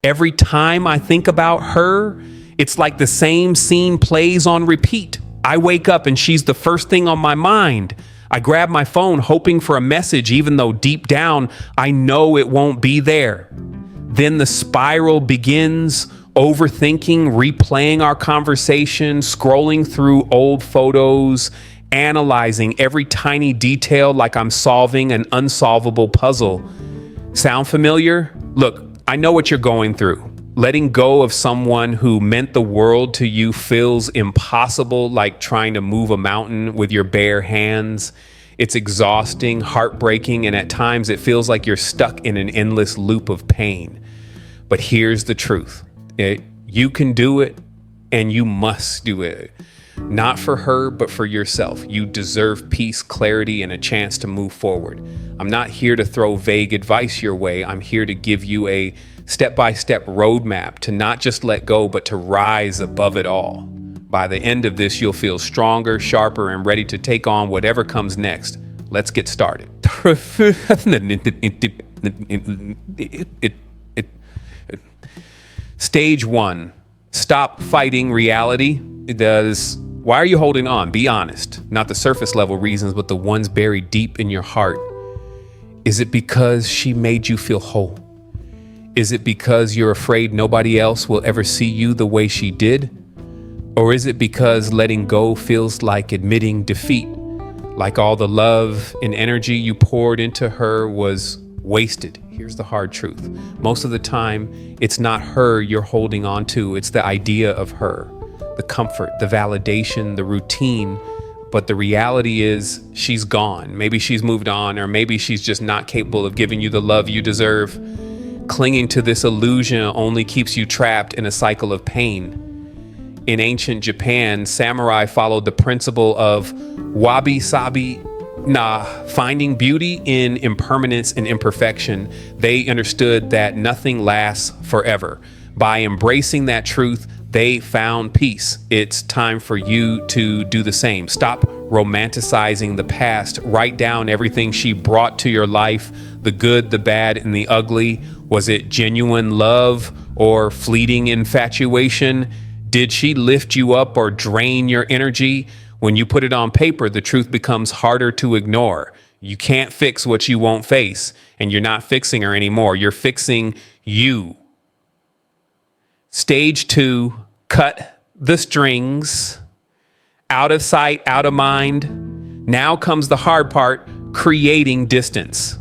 Every time I think about her, it's like the same scene plays on repeat. I wake up and she's the first thing on my mind. I grab my phone hoping for a message, even though deep down I know it won't be there. Then the spiral begins, overthinking, replaying our conversation, scrolling through old photos, analyzing every tiny detail like I'm solving an unsolvable puzzle. Sound familiar? Look, I know what you're going through. Letting go of someone who meant the world to you feels impossible, like trying to move a mountain with your bare hands. It's exhausting, heartbreaking, and at times it feels like you're stuck in an endless loop of pain. But here's the truth. You can do it, and you must do it. Not for her, but for yourself. You deserve peace, clarity, and a chance to move forward. I'm not here to throw vague advice your way. I'm here to give you a step-by-step roadmap to not just let go, but to rise above it all. By the end of this, you'll feel stronger, sharper, and ready to take on whatever comes next. Let's get started. Stage 1. Stop fighting reality. Why are you holding on? Be honest. Not the surface level reasons, but the ones buried deep in your heart. Is it because she made you feel whole? Is it because you're afraid nobody else will ever see you the way she did? Or is it because letting go feels like admitting defeat? Like all the love and energy you poured into her was wasted? Here's the hard truth. Most of the time, it's not her you're holding on to. It's the idea of her, the comfort, the validation, the routine. But the reality is she's gone. Maybe she's moved on, or maybe she's just not capable of giving you the love you deserve. Clinging to this illusion only keeps you trapped in a cycle of pain. In ancient Japan, samurai followed the principle of wabi-sabi, finding beauty in impermanence and imperfection. They understood that nothing lasts forever. By embracing that truth, they found peace. It's time for you to do the same. Stop romanticizing the past. Write down everything she brought to your life, the good, the bad, and the ugly. Was it genuine love or fleeting infatuation? Did she lift you up or drain your energy? When you put it on paper, the truth becomes harder to ignore. You can't fix what you won't face, and you're not fixing her anymore. You're fixing you. Stage 2, cut the strings. Out of sight, out of mind. Now comes the hard part, creating distance.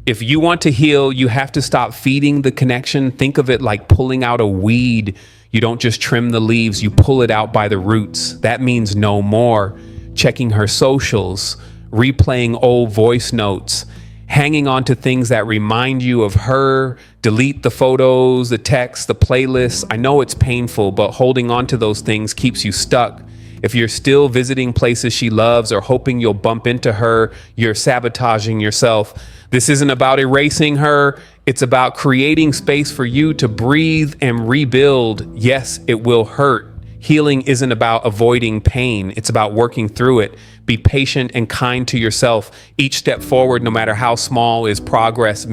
If you want to heal, you have to stop feeding the connection. Think of it like pulling out a weed. You don't just trim the leaves, you pull it out by the roots. That means no more checking her socials, replaying old voice notes, hanging on to things that remind you of her. Delete the photos, the texts, the playlists. I know it's painful, but holding on to those things keeps you stuck. If you're still visiting places she loves or hoping you'll bump into her, you're sabotaging yourself. This isn't about erasing her. It's about creating space for you to breathe and rebuild. Yes, it will hurt. Healing isn't about avoiding pain. It's about working through it. Be patient and kind to yourself. Each step forward, no matter how small, is progress.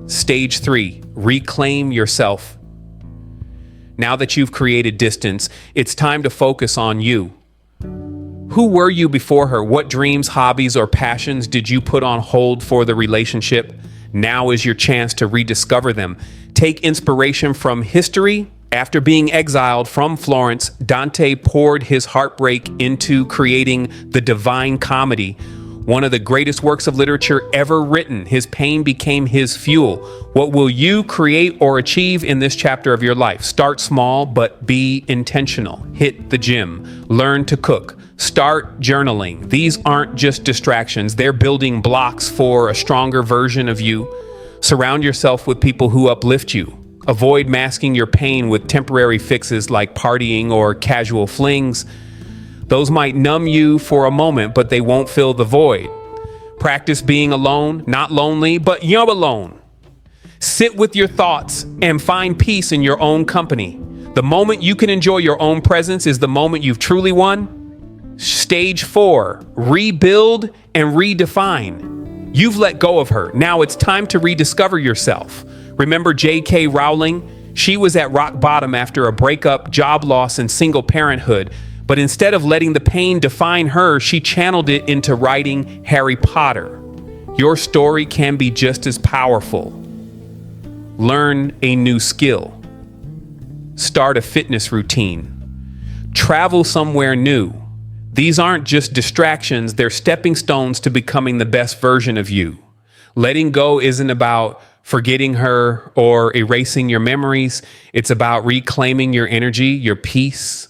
Stage 3, reclaim yourself. Now that you've created distance, it's time to focus on you. Who were you before her? What dreams, hobbies, or passions did you put on hold for the relationship? Now is your chance to rediscover them. Take inspiration from history. After being exiled from Florence, Dante poured his heartbreak into creating the Divine Comedy, one of the greatest works of literature ever written. His pain became his fuel. What will you create or achieve in this chapter of your life? Start small, but be intentional. Hit the gym. Learn to cook. Start journaling. These aren't just distractions. They're building blocks for a stronger version of you. Surround yourself with people who uplift you. Avoid masking your pain with temporary fixes like partying or casual flings. Those might numb you for a moment, but they won't fill the void. Practice being alone, not lonely, but you're alone. Sit with your thoughts and find peace in your own company. The moment you can enjoy your own presence is the moment you've truly won. Stage 4, rebuild and redefine. You've let go of her. Now it's time to rediscover yourself. Remember J.K. Rowling? She was at rock bottom after a breakup, job loss, and single parenthood. But instead of letting the pain define her, she channeled it into writing Harry Potter. Your story can be just as powerful. Learn a new skill. Start a fitness routine. Travel somewhere new. These aren't just distractions, they're stepping stones to becoming the best version of you. Letting go isn't about forgetting her or erasing your memories. It's about reclaiming your energy, your peace,